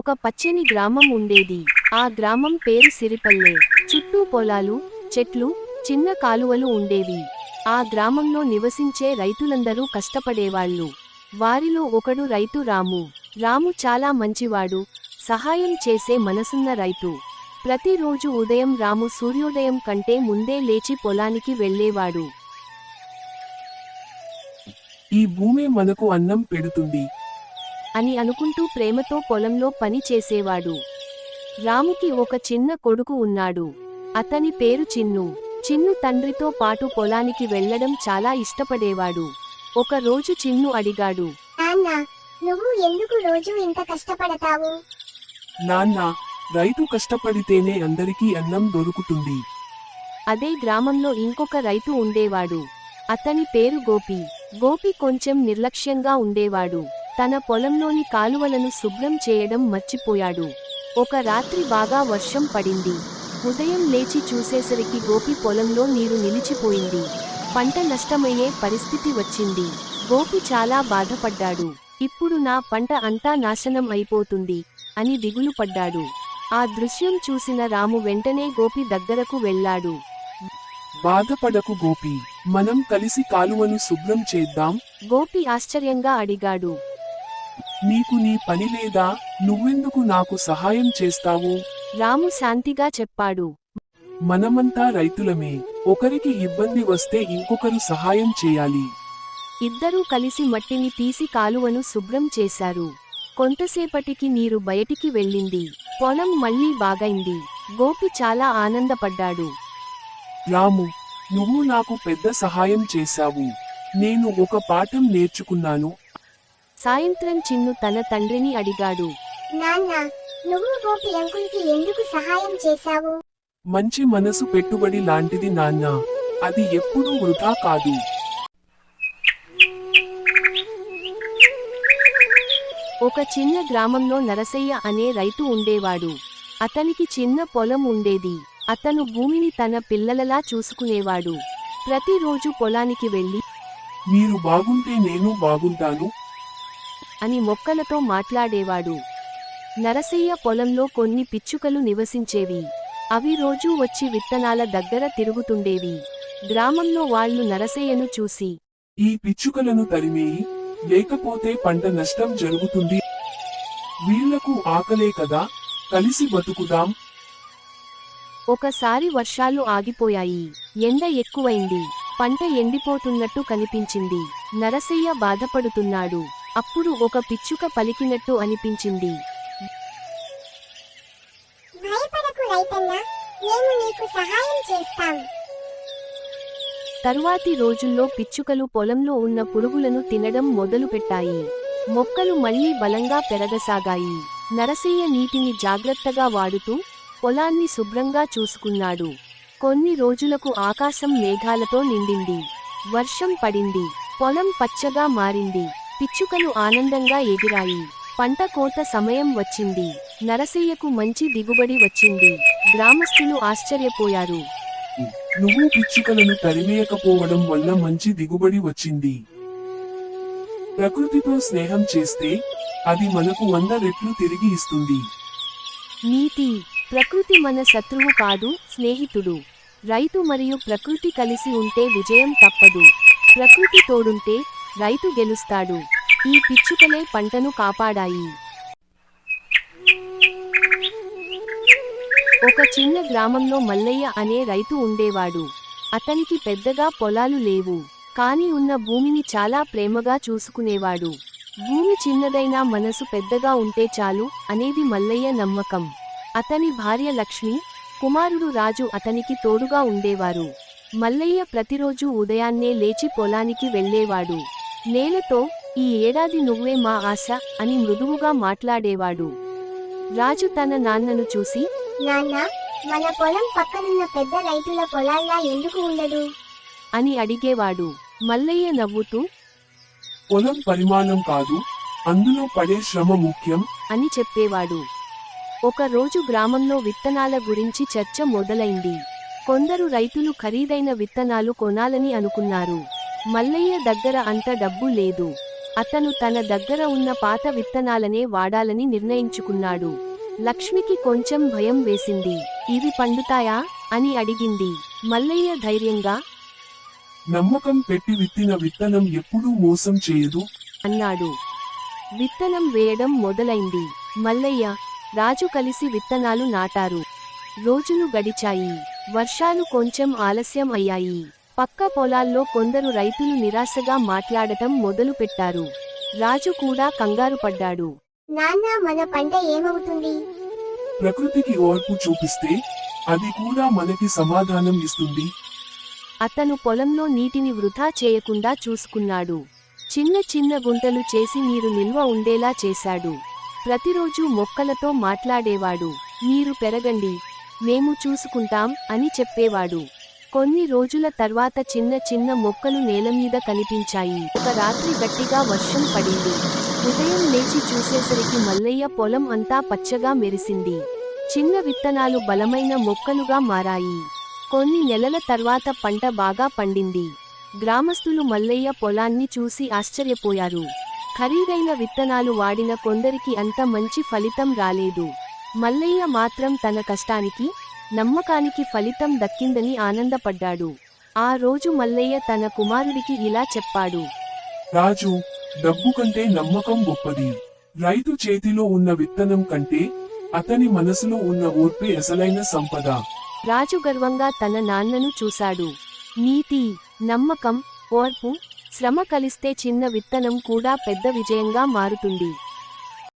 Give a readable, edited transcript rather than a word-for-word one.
ఒక పచ్చని గ్రామం ఉండేది. ఆ గ్రామం పేరు సిరిపల్లె. చుట్టూ పొలాలు, చెట్లు, చిన్న కాలువలు ఉండేవి. ఆ గ్రామంలో నివసించే రైతులందరూ కష్టపడేవాళ్ళు. వారిలో ఒకడు రైతు రాము. రాము చాలా మంచివాడు, సహాయం చేసే మనసున్న రైతు. ప్రతిరోజు ఉదయం రాము సూర్యోదయం కంటే ముందే లేచి పొలానికి వెళ్ళేవాడు. ఈ భూమే మనకు అన్నం పెడుతుంది అని అనుకుంటూ ప్రేమతో పొలంలో పని చేసేవాడు. రాముకి ఒక చిన్న కొడుకు ఉన్నాడు. అతని పేరు చిన్ను. చిన్ను తండ్రితో పాటు పొలానికి వెళ్లడం చాలా ఇష్టపడేవాడు. ఒక రోజు చిన్ను అడిగాడు, నాన్నా, నువ్వు ఎందుకు రోజు ఇంత కష్టపడతావు? నాన్న, రైతు కష్టపడితేనే అందరికీ అన్నం దొరుకుతుంది. అదే గ్రామంలో ఇంకొక రైతు ఉండేవాడు. అతని పేరు గోపి. గోపి కొంచెం నిర్లక్ష్యంగా ఉండేవాడు. తన పొలంలోని కాలువలను శుభ్రం చేయడం మర్చిపోయాడు. ఒక రాత్రి బాగా వర్షం పడింది. ఉదయం లేచి చూసేసరికి గోపి పొలంలో నీరు నిలిచిపోయింది. పంట నష్టమయ్యే పరిస్థితి వచ్చింది. గోపి చాలా బాధపడ్డాడు. ఇప్పుడు నా పంట అంతా నాశనం అయిపోతుంది అని దిగులు పడ్డాడు. ఆ దృశ్యం చూసిన రాము వెంటనే గోపి దగ్గరకు వెళ్ళాడు. బాధపడకు గోపి, మనం కలిసి కాలువను శుభ్రం చేద్దాం. గోపి ఆశ్చర్యంగా అడిగాడు, నీకు నీ పని లేదా? నువ్వెందుకు నాకు సహాయం చేస్తావు? రాము శాంతిగా చెప్పాడు, మనమంతా రైతులమే. ఒకరికి ఇబ్బంది వస్తే ఇంకొకరు సహాయం చేయాలి. ఇద్దరూ కలిసి మట్టిని తీసి కాలువను శుభ్రం చేశారు. కొంతసేపటికి నీరు బయటికి వెళ్ళింది. పొలం మళ్లీ బాగైంది. గోపి చాలా ఆనందపడ్డాడు. రాము, నువ్వు నాకు పెద్ద సహాయం చేశావు. నేను ఒక పాఠం నేర్చుకున్నాను. సాయంత్రం చిన్ను తన తండ్రిని అడిగాడు, నాన్నా, నువ్వు గోపి అంకుల్కి ఎందుకు సహాయం చేశావు? మంచి మనసు పెట్టుబడి లాంటిది నాన్న. అది ఎప్పుడూ వృధా కాదు. ఒక చిన్న గ్రామంలో నరసయ్య అనే రైతు ఉండేవాడు. అతనికి చిన్న పొలం ఉండేది. అతను భూమిని తన పిల్లలలా చూసుకునేవాడు. ప్రతిరోజు పొలానికి వెళ్లి, మీరు బాగుంటే నేను బాగుంటాను అని మొక్కలతో మాట్లాడేవాడు. నరసయ్య పొలంలో కొన్ని పిచ్చుకలు నివసించేవి. అవి రోజూ వచ్చి విత్తనాల దగ్గర తిరుగుతుండేవి. గ్రామంలో వాళ్ళు నరసయ్యను చూసి, ఈ పిచ్చుకలను తరిమేయి, లేకపోతే పంట నష్టం జరుగుతుంది. వీళ్లకు ఆకలే కదా, కలిసి బతుకుదాం. ఒకసారి వర్షాలు ఆగిపోయాయి. ఎండ ఎక్కువైంది. పంట ఎండిపోతున్నట్టు కనిపించింది. నరసయ్య బాధపడుతున్నాడు. అప్పుడు ఒక పిచ్చుక పలికినట్టు అనిపించింది, భయపడకు రైతన్నా, మేము నీకు సహాయం చేస్తాం. తరువాతి రోజుల్లో పిచ్చుకలు పొలంలో ఉన్న పురుగులను తినడం మొదలుపెట్టాయి. మొక్కలు మళ్లీ బలంగా పెరగసాగాయి. నరసయ్య నీటిని జాగ్రత్తగా వాడుతూ పొలాన్ని శుభ్రంగా చూసుకున్నాడు. కొన్ని రోజులకు ఆకాశం మేఘాలతో నిండింది. వర్షం పడింది. పొలం పచ్చగా మారింది. పిచ్చుకలు ఆనందంగా ఎగిరాయి. పంట కోత సమయం వచ్చింది. నరసయ్యకు మంచి దిగుబడి వచ్చింది. గ్రామస్తులు ఆశ్చర్యపోయారు. నువ్వు పిచ్చుకలను తరిమేయకపోవడం వల్ల మంచి దిగుబడి వచ్చింది. ప్రకృతితో స్నేహం చేస్తే అది మనకు 100 రెట్లు తిరిగి ఇస్తుంది. నీతి: ప్రకృతి మన శత్రువు కాదు, స్నేహితుడు. రైతు మరియు ప్రకృతి కలిసి ఉంటే విజయం తప్పదు. ప్రకృతి తోడుంటే రైతు గెలుస్తాడు. ఈ పిచ్చుకలే పంటను కాపాడాయి. ఒక చిన్న గ్రామంలో మల్లయ్య అనే రైతు ఉండేవాడు. అతనికి పెద్దగా పొలాలు లేవు, కాని ఉన్న భూమిని చాలా ప్రేమగా చూసుకునేవాడు. భూమి చిన్నదైనా మనసు పెద్దగా ఉంటే చాలు అనేది మల్లయ్య నమ్మకం. అతని భార్య లక్ష్మి, కుమారుడు రాజు అతనికి తోడుగా ఉండేవారు. మల్లయ్య ప్రతిరోజు ఉదయాన్నే లేచి పొలానికి వెళ్ళేవాడు. నేలతో, ఈ ఏడాది నువ్వే మా ఆశ అని మృదువుగా మాట్లాడేవాడు. రాజు తన నాన్నను చూసి, నాన్నా, మన పొలం పక్కనున్న పెద్ద రైతుల పొలాల్లా ఎందుకు ఉండదు అని అడిగేవాడు. మల్లయ్య నవ్వుతూ, పొలం పరిమాణం కాదు, అందులో పడే శ్రమ ముఖ్యం అని చెప్పేవాడు. ఒక రోజు గ్రామంలో విత్తనాల గురించి చర్చ మొదలైంది. కొందరు రైతులు ఖరీదైన విత్తనాలు కొనాలని అనుకున్నారు. మల్లయ్య దగ్గర అంత డబ్బు లేదు. అతను తన దగ్గర ఉన్న పాత విత్తనాలనే వాడాలని నిర్ణయించుకున్నాడు. లక్ష్మికి కొంచెం భయం వేసింది. ఇవి పండుతాయా అని అడిగింది. మల్లయ్య ధైర్యంగా నమ్మకం పెట్టి విత్తిన విత్తనం ఎప్పుడూ మోసం చేయదు అన్నాడు. విత్తనం వేయడం మొదలైంది. మల్లయ్య, రాజు కలిసి విత్తనాలు నాటారు. రోజులు గడిచాయి. వర్షాలు కొంచెం ఆలస్యం అయ్యాయి. పక్క పొలాల్లో కొందరు రైతులు నిరాశగా మాట్లాడటం మొదలుపెట్టారు. రాజు కూడా కంగారు పడ్డాడు. నాన్న, మన పంట ఏమవుతుంది? ప్రకృతికి ఓర్పు చూపిస్తే అది కూడా మనకి సమాధానం ఇస్తుంది. అతను పొలంలో నీటిని వృధా చేయకుండా చూసుకున్నాడు. చిన్న చిన్న గుంటలు చేసి నీరు నిల్వ ఉండేలా చేశాడు. ప్రతిరోజూ మొక్కలతో మాట్లాడేవాడు. మీరు పెరగండి, మేము చూసుకుంటాం అని చెప్పేవాడు. కొన్ని రోజుల తర్వాత చిన్న చిన్న మొక్కలు నేలమీద కనిపించాయి. ఒక రాత్రి గట్టిగా వర్షం పడింది. ఉదయం లేచి చూసేసరికి మల్లయ్య పొలం అంతా పచ్చగా మెరిసింది. చిన్న విత్తనాలు బలమైన మొక్కలుగా మారాయి. కొన్ని నెలల తర్వాత పంట బాగా పండింది. గ్రామస్తులు మల్లయ్య పొలాన్ని చూసి ఆశ్చర్యపోయారు. ఖరీదైన విత్తనాలు వాడిన కొందరికి అంత మంచి ఫలితం రాలేదు. మల్లయ్య మాత్రం తన కష్టానికి, నమ్మకానికి ఫలితం దక్కిందని ఆనందపడ్డాడు. ఆ రోజు మల్లయ్య తన కుమారుడికి ఇలా చెప్పాడు. రాజు, డబ్బు కంటే నమ్మకం గొప్పది. రైతు చేతిలో ఉన్న విత్తనం కంటే అతని మనసులో ఉన్న ఓర్పే అసలైన సంపద. రాజు గర్వంగా తన నాన్నను చూశాడు. నీతి, నమ్మకం, ఓర్పు, శ్రమ కలిస్తే చిన్న విత్తనం కూడా పెద్ద విజయంగా మారుతుంది.